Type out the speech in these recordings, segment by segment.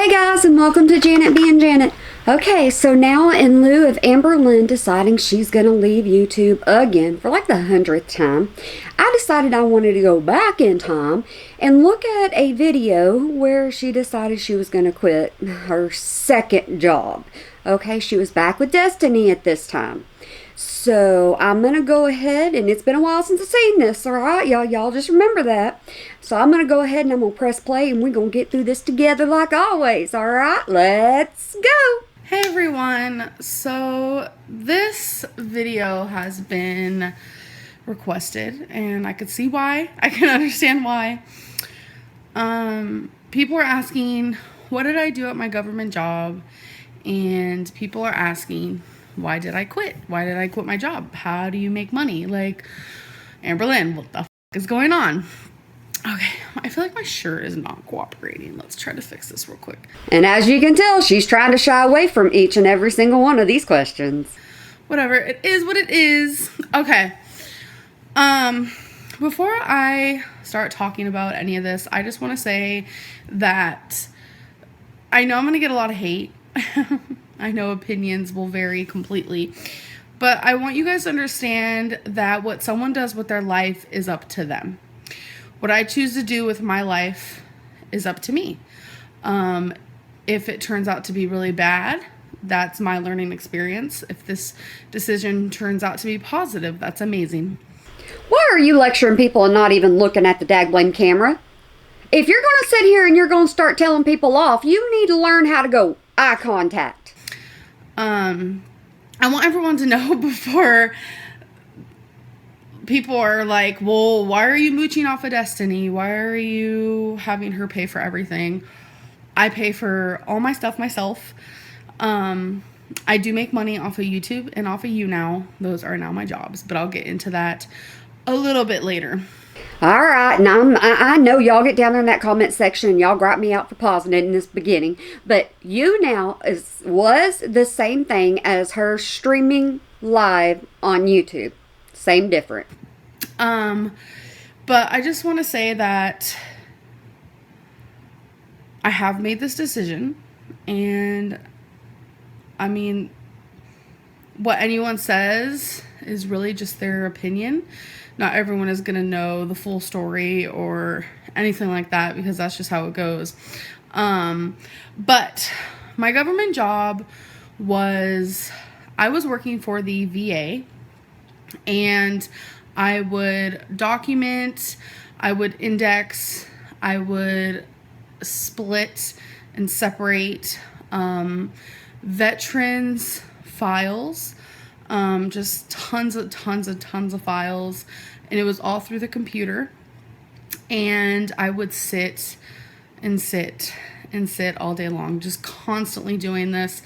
Hey guys, and welcome to Janet being Janet. Okay, so now in lieu of Amberlynn deciding she's going to leave YouTube again for like the 100th time, I decided I wanted to go back in time and look at a video where she decided she was going to quit her second job. Okay, she was back with Destiny at this time. So I'm going to go ahead, and it's been a while since I've seen this, alright? Y'all just remember that. So I'm going to go ahead and I'm going to press play, and we're going to get through this together like always, alright? Let's go! Hey everyone, so this video has been requested, and I could see why. I can understand why. People are asking, what did I do at my government job? And people are asking, why did I quit? Why did I quit my job? How do you make money? Like, Amberlynn, what the f is going on? Okay, I feel like my shirt is not cooperating. Let's try to fix this real quick. And as you can tell, she's trying to shy away from each and every single one of these questions. Whatever, it is what it is. Okay. Before I start talking about any of this, I just want to say that I know I'm going to get a lot of hate. I know opinions will vary completely, but I want you guys to understand that what someone does with their life is up to them. What I choose to do with my life is up to me. If it turns out to be really bad, that's my learning experience. If this decision turns out to be positive, that's amazing. Why are you lecturing people and not even looking at the dagblame camera? If you're going to sit here and you're going to start telling people off, you need to learn how to go eye contact. I want everyone to know before people are like, well, why are you mooching off of Destiny? Why are you having her pay for everything? I pay for all my stuff myself. I do make money off of YouTube and off of YouNow. Those are now my jobs, but I'll get into that a little bit later. All right, now I know y'all get down there in that comment section and y'all gripe me out for pausing it in this beginning, but YouNow was the same thing as her streaming live on YouTube. Same different. But I just want to say that I have made this decision, and I mean, what anyone says is really just their opinion. Not everyone is going to know the full story or anything like that, because that's just how it goes. But my government job I was working for the VA, and I would document, I would index, I would split and separate veterans files, just tons of files, and it was all through the computer. And I would sit all day long, just constantly doing this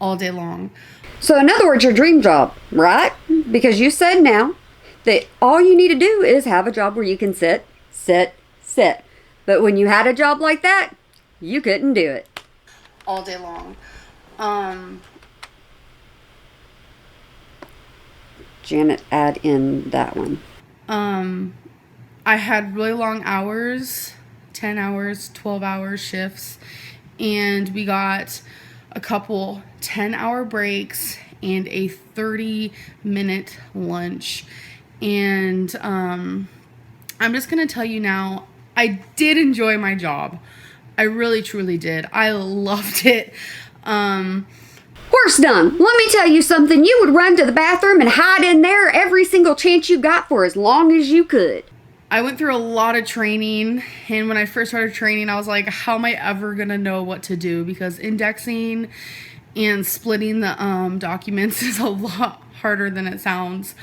all day long. So in other words, your dream job, right? Because you said now that all you need to do is have a job where you can sit. But when you had a job like that, you couldn't do it. All day long. Janet, add in that one. I had really long hours, 10 hours, 12-hour shifts, and we got a couple 10-hour breaks and a 30-minute lunch. And I'm just going to tell you now, I did enjoy my job. I really, truly did. I loved it. Horse dung, let me tell you something. You would run to the bathroom and hide in there every single chance you got for as long as you could. I went through a lot of training, and when I first started training, I was like, how am I ever going to know what to do? Because indexing and splitting the documents is a lot harder than it sounds.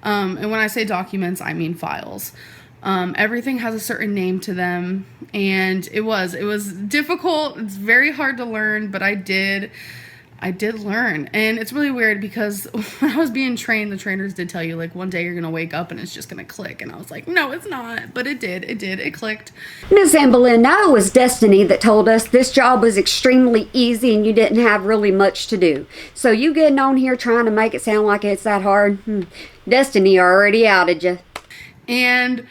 And when I say documents, I mean files. Everything has a certain name to them, and it was difficult. It's very hard to learn, but I did learn. And it's really weird because when I was being trained, the trainers did tell you, like, one day you're going to wake up and it's just going to click. And I was like, no, it's not. But it did. It clicked. Miss Amberlynn, now it was Destiny that told us this job was extremely easy and you didn't have really much to do. So you getting on here trying to make it sound like it's that hard? Destiny already outed you. And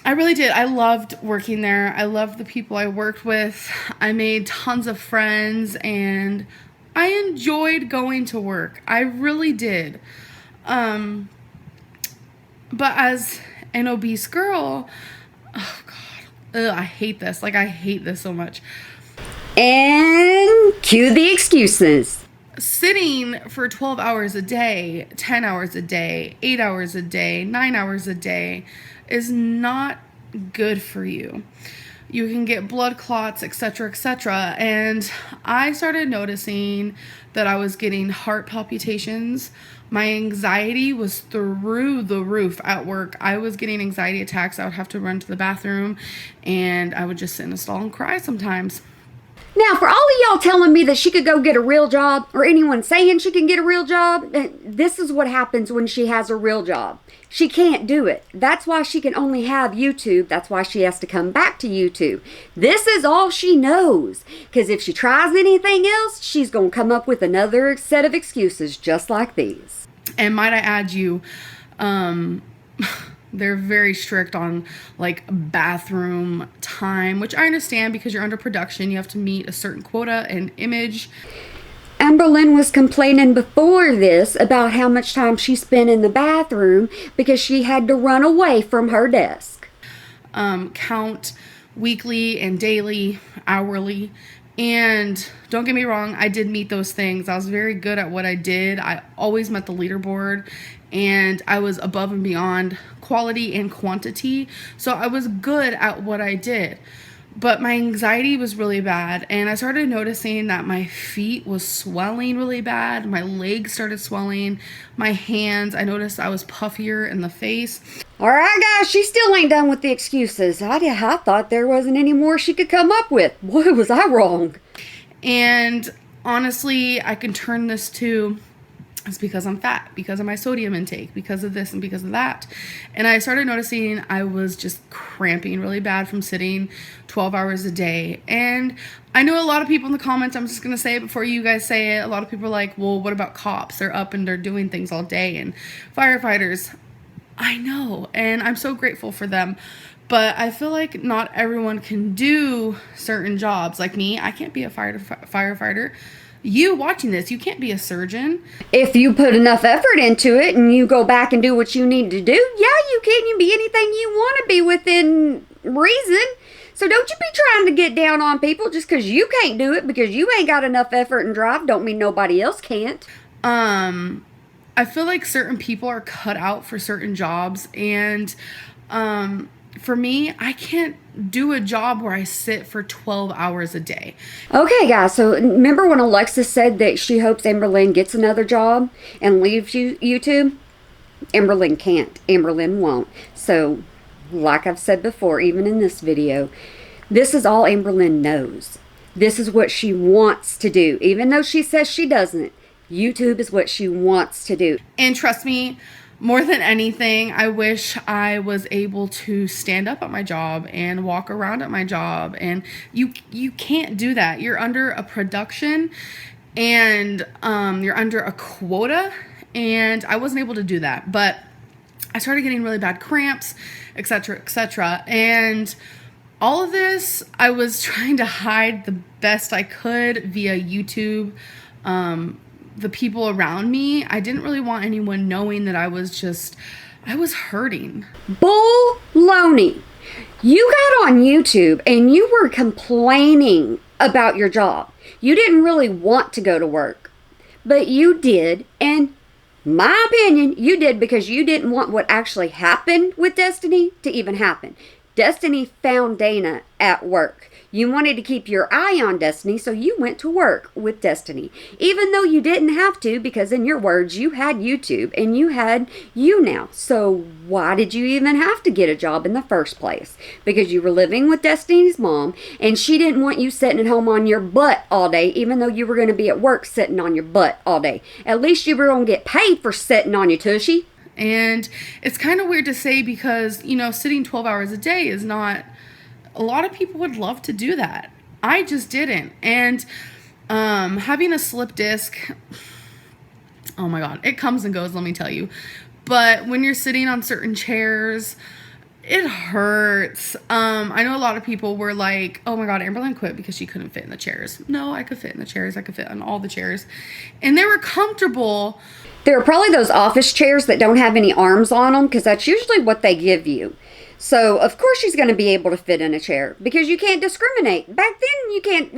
I really did. I loved working there. I loved the people I worked with. I made tons of friends and I enjoyed going to work. I really did. But as an obese girl, oh God, ugh, I hate this. Like, I hate this so much. And cue the excuses. Sitting for 12 hours a day, 10 hours a day, 8 hours a day, 9 hours a day is not good for you. You can get blood clots, etc., etc. And I started noticing that I was getting heart palpitations. My anxiety was through the roof at work. I was getting anxiety attacks. I would have to run to the bathroom and I would just sit in a stall and cry sometimes. Now, for all of y'all telling me that she could go get a real job, or anyone saying she can get a real job, this is what happens when she has a real job. She can't do it. That's why she can only have YouTube. That's why she has to come back to YouTube. This is all she knows. Because if she tries anything else, she's going to come up with another set of excuses just like these. And might I add you, they're very strict on like bathroom time, which I understand because you're under production. You have to meet a certain quota and image. Amberlynn was complaining before this about how much time she spent in the bathroom because she had to run away from her desk. Count weekly and daily, hourly. And don't get me wrong, I did meet those things. I was very good at what I did. I always met the leaderboard and I was above and beyond quality and quantity. So I was good at what I did. But my anxiety was really bad, and I started noticing that my feet was swelling really bad. My legs started swelling. My hands, I noticed I was puffier in the face. All right, guys, she still ain't done with the excuses. I thought there wasn't any more she could come up with. Boy, was I wrong. And honestly, I can turn this to, it's because I'm fat, because of my sodium intake, because of this and because of that. And I started noticing I was just cramping really bad from sitting 12 hours a day. And I know a lot of people in the comments, I'm just going to say it before you guys say it, a lot of people are like, well, what about cops? They're up and they're doing things all day. And firefighters, I know, and I'm so grateful for them. But I feel like not everyone can do certain jobs. Like me, I can't be a firefighter. You watching this, you can't be a surgeon. If you put enough effort into it and you go back and do what you need to do, yeah, you can. You be anything you want to be within reason. So don't you be trying to get down on people just because you can't do it, because you ain't got enough effort and drive don't mean nobody else can't. I feel like certain people are cut out for certain jobs, and for me, I can't do a job where I sit for 12 hours a day. Okay, guys, so remember when Alexis said that she hopes Amberlynn gets another job and leaves YouTube? Amberlynn can't. Amberlynn won't. So, like I've said before, even in this video, this is all Amberlynn knows. This is what she wants to do. Even though she says she doesn't, YouTube is what she wants to do. And trust me, more than anything, I wish I was able to stand up at my job and walk around at my job. And you can't do that. You're under a production and you're under a quota. And I wasn't able to do that. But I started getting really bad cramps, etc., etc. And all of this, I was trying to hide the best I could via YouTube. The people around me, I didn't really want anyone knowing that I was hurting. Bull-loney. You got on YouTube and you were complaining about your job. You didn't really want to go to work, but you did. And my opinion, you did because you didn't want what actually happened with Destiny to even happen. Destiny found Dana at work. You wanted to keep your eye on Destiny, so you went to work with Destiny. Even though you didn't have to, because in your words, you had YouTube and you had you now. So why did you even have to get a job in the first place? Because you were living with Destiny's mom, and she didn't want you sitting at home on your butt all day, even though you were going to be at work sitting on your butt all day. At least you were going to get paid for sitting on your tushy. And it's kind of weird to say because, you know, sitting 12 hours a day is not, a lot of people would love to do that. I just didn't. And having a slip disc, oh my God, it comes and goes, let me tell you. But when you're sitting on certain chairs, It hurts. I know a lot of people were like, oh my God, Amberlynn quit because she couldn't fit in the chairs. No, I could fit in the chairs. I could fit on all the chairs. And they were comfortable. There are probably those office chairs that don't have any arms on them, because that's usually what they give you. So of course she's going to be able to fit in a chair, because you can't discriminate. Back then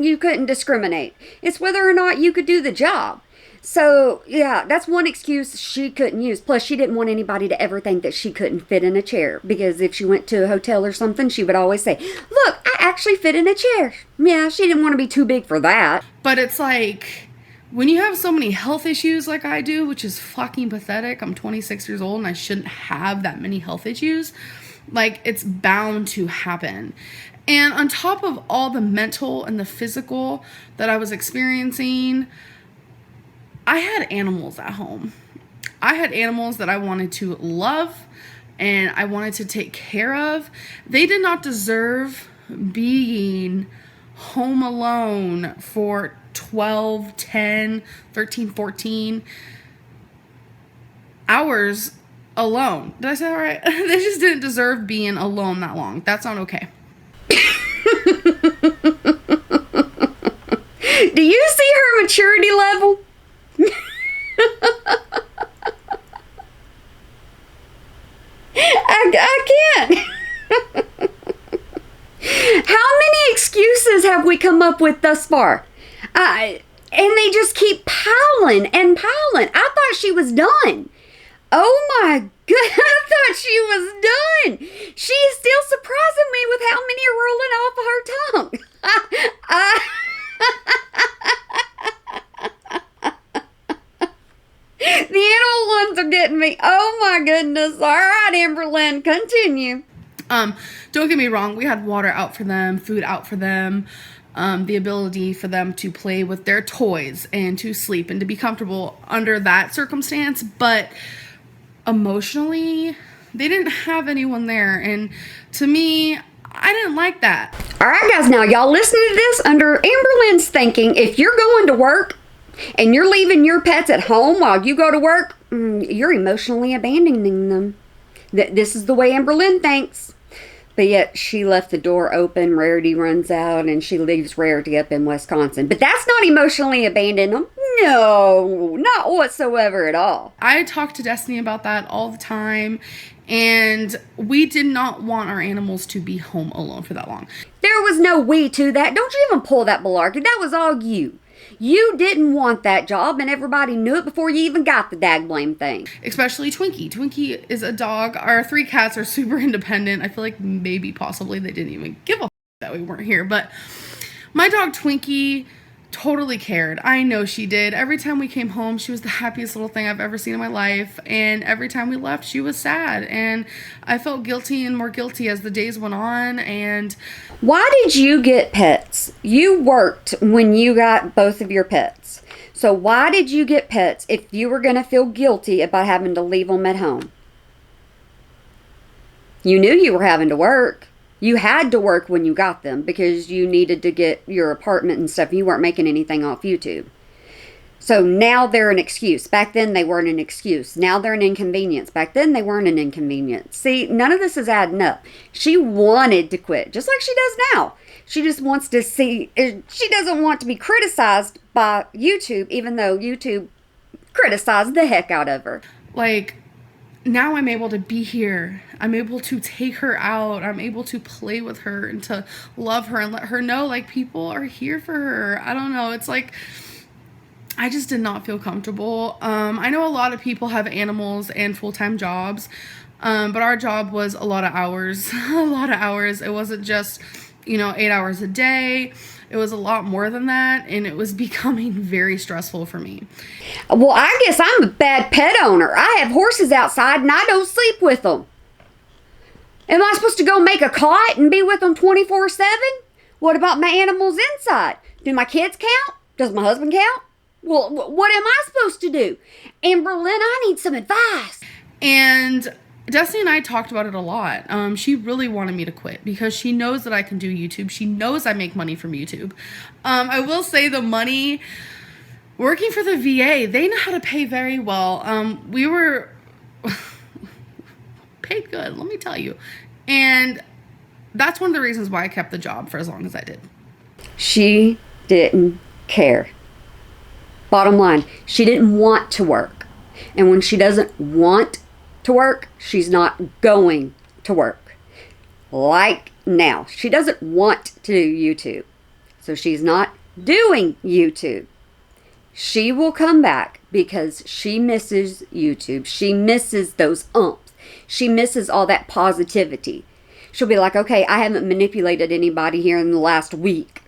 you couldn't discriminate. It's whether or not you could do the job. So yeah, that's one excuse she couldn't use. Plus, she didn't want anybody to ever think that she couldn't fit in a chair, because if she went to a hotel or something, she would always say, "Look, I actually fit in a chair." Yeah, she didn't want to be too big for that. But it's like, when you have so many health issues like I do, which is fucking pathetic. I'm 26 years old and I shouldn't have that many health issues. Like, it's bound to happen. And on top of all the mental and the physical that I was experiencing, I had animals at home. I had animals that I wanted to love and I wanted to take care of. They did not deserve being home alone for 12, 10, 13, 14 hours alone. Did I say that right? They just didn't deserve being alone that long. That's not okay. Do you see her maturity level? I can't. How many excuses have we come up with thus far? And they just keep piling and piling. I thought she was done. Oh my God, I thought she was done. She is still surprising me with how many are rolling off of her tongue. The animal ones are getting me. Oh my goodness. All right, Amberlynn, continue. Don't get me wrong. We had water out for them, food out for them, the ability for them to play with their toys and to sleep and to be comfortable under that circumstance. But emotionally, they didn't have anyone there. And to me, I didn't like that. All right, guys. Now, y'all listening to this under Amberlynn's thinking, if you're going to work and you're leaving your pets at home while you go to work, you're emotionally abandoning them. This is the way Amberlynn thinks. But yet she left the door open. Rarity runs out and she leaves Rarity up in Wisconsin. But that's not emotionally abandoning them. No, not whatsoever at all. I talk to Destiny about that all the time. And we did not want our animals to be home alone for that long. There was no we to that. Don't you even pull that malarkey. That was all you. You didn't want that job, and everybody knew it before you even got the dagblame thing. Especially Twinkie. Twinkie is a dog. Our 3 cats are super independent. I feel like maybe possibly they didn't even give a that we weren't here. But my dog Twinkie totally cared. I know she did. Every time we came home, she was the happiest little thing I've ever seen in my life. And every time we left, she was sad. And I felt guilty and more guilty as the days went on. And why did you get pets? You worked when you got both of your pets. So why did you get pets if you were going to feel guilty about having to leave them at home? You knew you were having to work. You had to work when you got them because you needed to get your apartment and stuff. You weren't making anything off YouTube. So now they're an excuse. Back then they weren't an excuse. Now they're an inconvenience. Back then they weren't an inconvenience. See, none of this is adding up. She wanted to quit, just like she does now. She just wants to see, she doesn't want to be criticized by YouTube, even though YouTube criticized the heck out of her. Like, now I'm able to be here. I'm able to take her out. I'm able to play with her and to love her and let her know, like, people are here for her. I don't know. It's like, I just did not feel comfortable. I know a lot of people have animals and full-time jobs, but our job was a lot of hours. A lot of hours. It wasn't just, 8 hours a day. It was a lot more than that, and it was becoming very stressful for me. Well, I guess I'm a bad pet owner. I have horses outside, and I don't sleep with them. Am I supposed to go make a cot and be with them 24/7? What about my animals inside? Do my kids count? Does my husband count? Well, what am I supposed to do? Amberlynn, I need some advice. And Destiny and I talked about it a lot. She really wanted me to quit because she knows that I can do YouTube. She knows I make money from YouTube. I will say the money, working for the VA, they know how to pay very well. We were paid good, let me tell you. And that's one of the reasons why I kept the job for as long as I did. She didn't care. Bottom line, she didn't want to work. And when she doesn't want to work, she's not going to work. Like now, she doesn't want to do YouTube. So she's not doing YouTube. She will come back because she misses YouTube. She misses those umps. She misses all that positivity. She'll be like, okay, I haven't manipulated anybody here in the last week.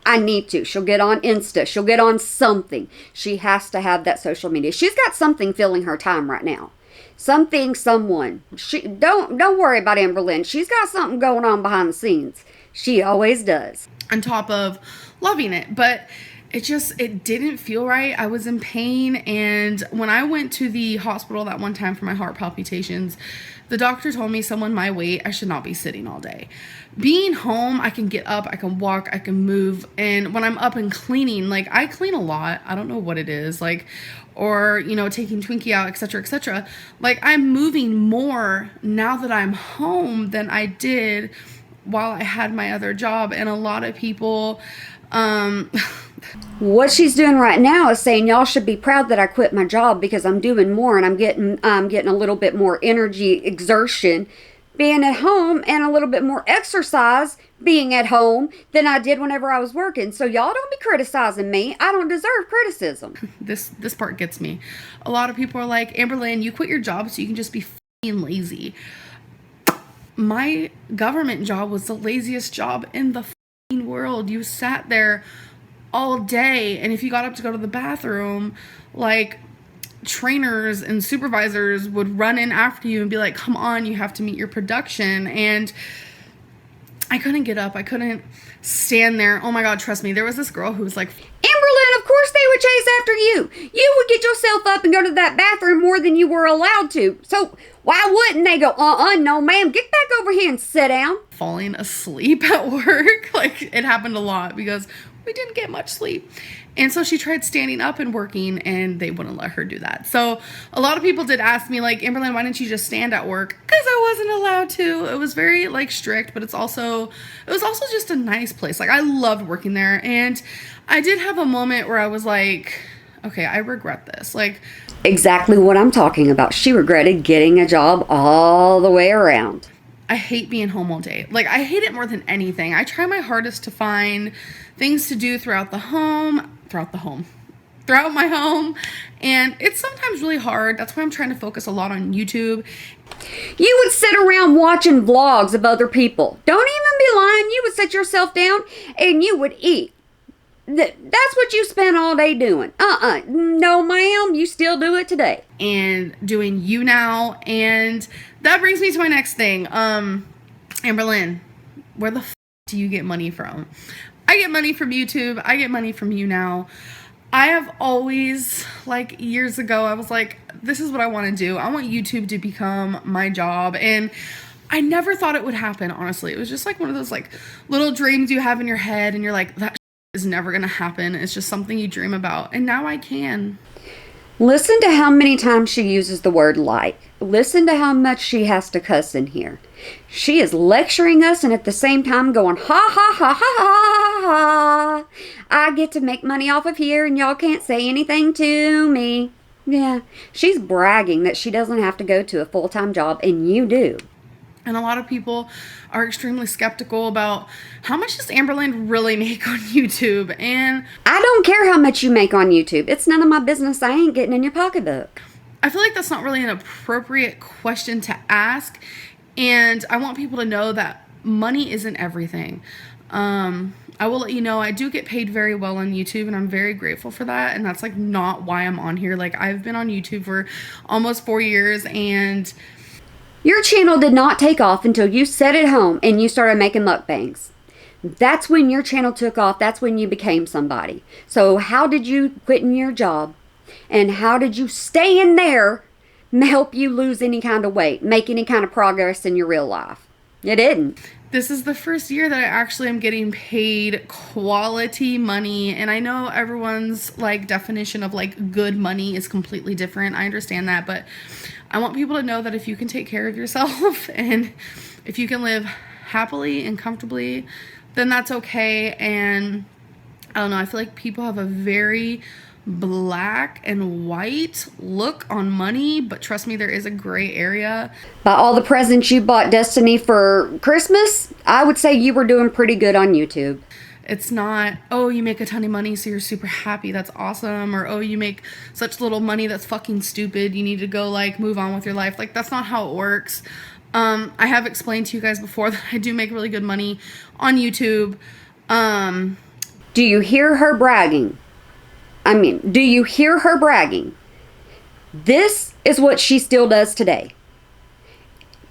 I need to. She'll get on Insta. She'll get on something. She has to have that social media. She's got something filling her time right now. Something, someone. Don't worry about Amberlynn. She's got something going on behind the scenes. She always does. On top of loving it, but it didn't feel right. I was in pain, and when I went to the hospital that one time for my heart palpitations, the doctor told me someone my weight, I should not be sitting all day. Being home, I can get up, I can walk, I can move, and when I'm up and cleaning, like I clean a lot. I don't know what it is, like, or taking Twinkie out, etc., etc. Like I'm moving more now that I'm home than I did while I had my other job. And a lot of people what she's doing right now is saying y'all should be proud that I quit my job because I'm doing more and I'm getting a little bit more energy exertion being at home and a little bit more exercise being at home than I did whenever I was working. So y'all don't be criticizing me. I don't deserve criticism. This part gets me. A lot of people are like, Amberlynn, you quit your job so you can just be f***ing lazy. My government job was the laziest job in the f***ing world. You sat there all day, and if you got up to go to the bathroom, like trainers and supervisors would run in after you and be like, come on, you have to meet your production. And I couldn't get up. I couldn't stand there. Oh my God, trust me. There was this girl who was like, Amberlynn, of course they would chase after you. You would get yourself up and go to that bathroom more than you were allowed to. So why wouldn't they go, no, ma'am, get back over here and sit down? Falling asleep at work. Like it happened a lot because we didn't get much sleep. And so she tried standing up and working, and they wouldn't let her do that. So a lot of people did ask me, like, Amberlynn, why didn't you just stand at work? Because I wasn't allowed to. It was very, like, strict, but it was also just a nice place. Like, I loved working there. And I did have a moment where I was like, okay, I regret this. Like, exactly what I'm talking about. She regretted getting a job all the way around. I hate being home all day. Like, I hate it more than anything. I try my hardest to find things to do throughout my home. And it's sometimes really hard. That's why I'm trying to focus a lot on YouTube. You would sit around watching vlogs of other people. Don't even be lying. You would sit yourself down and you would eat. That's what you spent all day doing. No, ma'am. You still do it today. And doing You Now. And that brings me to my next thing. Amberlynn, where the do you get money from? I get money from YouTube. I get money from You Now. I have always, like years ago, I was like, this is what I want to do. I want YouTube to become my job. And I never thought it would happen, honestly. It was just like one of those like little dreams you have in your head, and you're like, that is never going to happen. It's just something you dream about. And now I can. Listen to how many times she uses the word like. Listen to how much she has to cuss in here. She is lecturing us and at the same time going, ha, ha, ha, ha, ha, ha. I get to make money off of here and y'all can't say anything to me. Yeah, she's bragging that she doesn't have to go to a full-time job, and you do. And a lot of people are extremely skeptical about how much does Amberlynn really make on YouTube. And I don't care how much you make on YouTube. It's none of my business. I ain't getting in your pocketbook. I feel like that's not really an appropriate question to ask. And I want people to know that money isn't everything. I will let you know I do get paid very well on YouTube, and I'm very grateful for that. And that's like not why I'm on here. Like, I've been on YouTube for almost 4 years, and your channel did not take off until you sat at home and you started making mukbangs. That's when your channel took off. That's when you became somebody. So how did you quit in your job? And how did you stay in there and help you lose any kind of weight, make any kind of progress in your real life? You didn't. This is the first year that I actually am getting paid quality money. And I know everyone's like definition of like good money is completely different. I understand that, but I want people to know that if you can take care of yourself and if you can live happily and comfortably, then that's okay. And I don't know, I feel like people have a very black and white look on money, but trust me, there is a gray area. By all the presents you bought Destiny for Christmas, I would say you were doing pretty good on YouTube. It's not, oh, you make a ton of money, so you're super happy, that's awesome. Or, oh, you make such little money, that's fucking stupid, you need to go, like, move on with your life. Like, that's not how it works. I have explained to you guys before that I do make really good money on YouTube. Do you hear her bragging? Do you hear her bragging? This is what she still does today.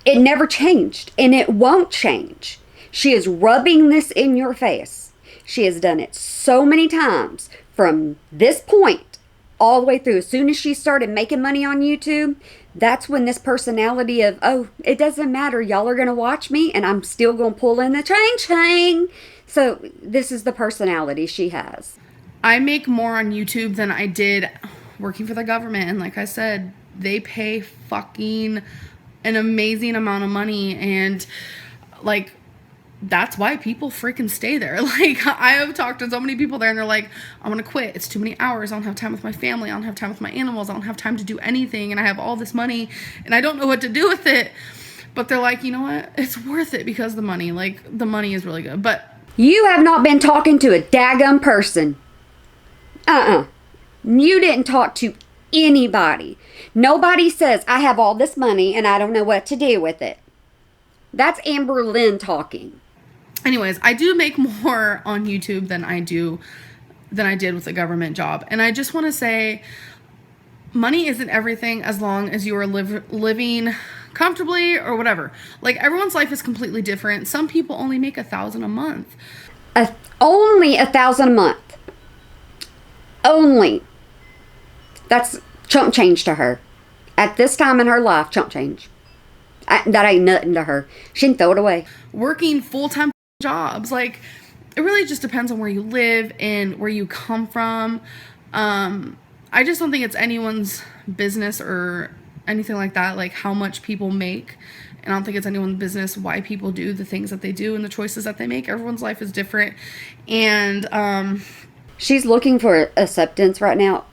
It never changed, and it won't change. She is rubbing this in your face. She has done it so many times from this point all the way through. As soon as she started making money on YouTube, that's when this personality of, oh, it doesn't matter, y'all are going to watch me, and I'm still going to pull in the chain. So this is the personality she has. I make more on YouTube than I did working for the government. And like I said, they pay fucking an amazing amount of money. And like, that's why people freaking stay there. Like, I have talked to so many people there and they're like, I want to quit. It's too many hours. I don't have time with my family. I don't have time with my animals. I don't have time to do anything. And I have all this money and I don't know what to do with it. But they're like, you know what? It's worth it because the money, like, the money is really good. But you have not been talking to a daggum person. You didn't talk to anybody. Nobody says, I have all this money and I don't know what to do with it. That's Amberlynn talking. Anyways, I do make more on YouTube than I did with a government job. And I just want to say, money isn't everything as long as you are living comfortably or whatever. Like, everyone's life is completely different. Some people only make $1,000 a month. Only $1,000 a month. Only. That's chump change to her. At this time in her life, chump change. That ain't nothing to her. She can throw it away. Working full-time jobs, like, it really just depends on where you live and where you come from. I just don't think it's anyone's business or anything like that, like how much people make. And I don't think it's anyone's business why people do the things that they do and the choices that they make. Everyone's life is different. And she's looking for acceptance right now.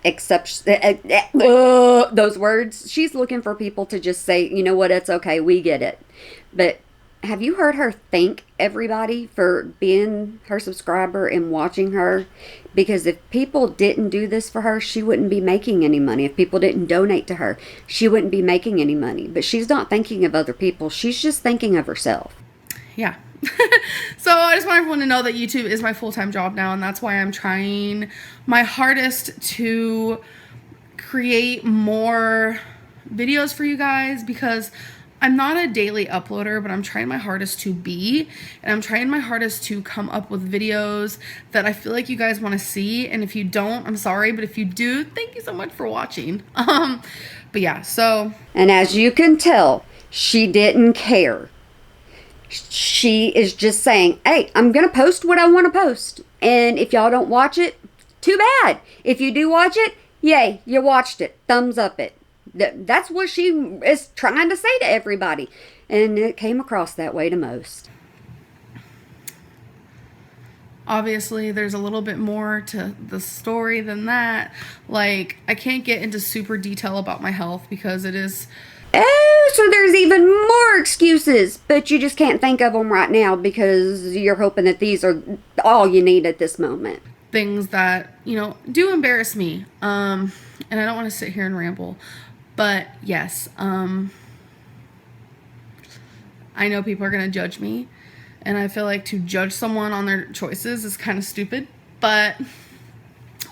Those words. She's looking for people to just say, you know what, it's okay, we get it. But have you heard her thank everybody for being her subscriber and watching her? Because if people didn't do this for her, she wouldn't be making any money. If people didn't donate to her, she wouldn't be making any money. But she's not thinking of other people. She's just thinking of herself. Yeah. So I just want everyone to know that YouTube is my full-time job now, and that's why I'm trying my hardest to create more videos for you guys, because I'm not a daily uploader, but I'm trying my hardest to be, and I'm trying my hardest to come up with videos that I feel like you guys want to see. And if you don't, I'm sorry, but if you do, thank you so much for watching. But yeah, so. And as you can tell, she didn't care. She is just saying, hey, I'm going to post what I want to post. And if y'all don't watch it, too bad. If you do watch it, yay, you watched it. Thumbs up it. That's what she is trying to say to everybody. And it came across that way to most. Obviously, there's a little bit more to the story than that. Like, I can't get into super detail about my health because it is... Oh, so there's even more excuses, but you just can't think of them right now because you're hoping that these are all you need at this moment. Things that, you know, do embarrass me. And I don't want to sit here and ramble, but yes, I know people are going to judge me, and I feel like to judge someone on their choices is kind of stupid, but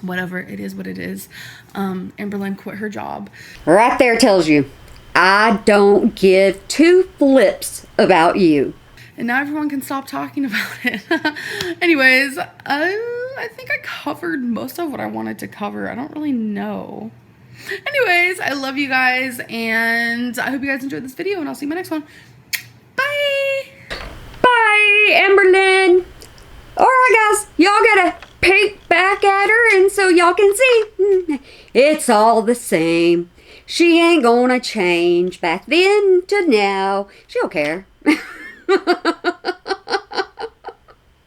whatever, it is what it is. Amberlynn quit her job. Right there tells you. I don't give two flips about you. And now everyone can stop talking about it. Anyways, I think I covered most of what I wanted to cover. I don't really know. Anyways, I love you guys, and I hope you guys enjoyed this video, and I'll see you in my next one. Bye! Bye, Amberlynn! Alright guys, y'all gotta peek back at her and so y'all can see. It's all the same. She ain't gonna change back then to now. She don't care.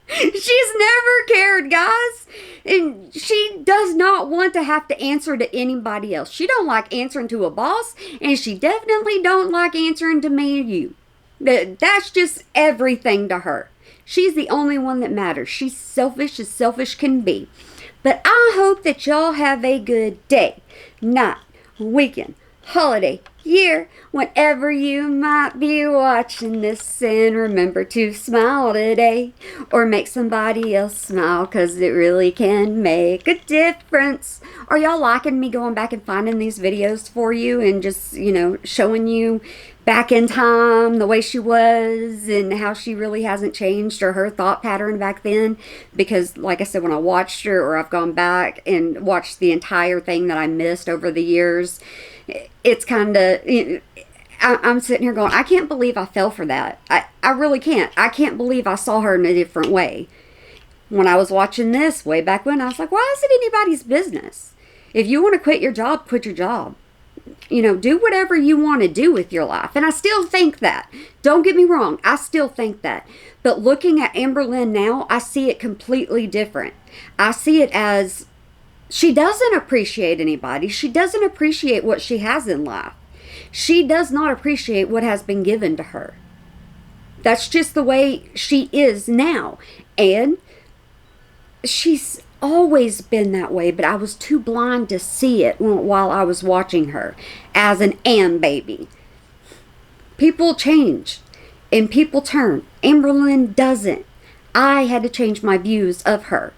She's never cared, guys. And she does not want to have to answer to anybody else. She don't like answering to a boss, and she definitely don't like answering to me or you. That's just everything to her. She's the only one that matters. She's selfish as selfish can be. But I hope that y'all have a good day, night, weekend, holiday, year, whenever you might be watching this, and remember to smile today or make somebody else smile, because it really can make a difference. Are y'all liking me going back and finding these videos for you and just, showing you back in time the way she was and how she really hasn't changed, or her thought pattern back then? Because like I said, when I watched her, or I've gone back and watched the entire thing that I missed over the years, it's kind of, I'm sitting here going, I can't believe I fell for that. I really can't. I can't believe I saw her in a different way. When I was watching this way back when, I was like, why is it anybody's business? If you want to quit your job, quit your job. Do whatever you want to do with your life. And I still think that. Don't get me wrong. I still think that. But looking at Amberlynn now, I see it completely different. I see it as she doesn't appreciate anybody. She doesn't appreciate what she has in life. She does not appreciate what has been given to her. That's just the way she is now. And she's always been that way, but I was too blind to see it while I was watching her as an baby. People change and people turn. Amberlynn doesn't. I had to change my views of her.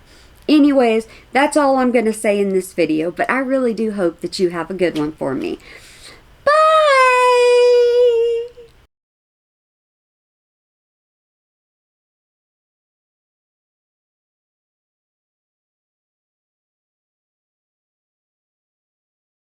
Anyways, that's all I'm going to say in this video, but I really do hope that you have a good one for me.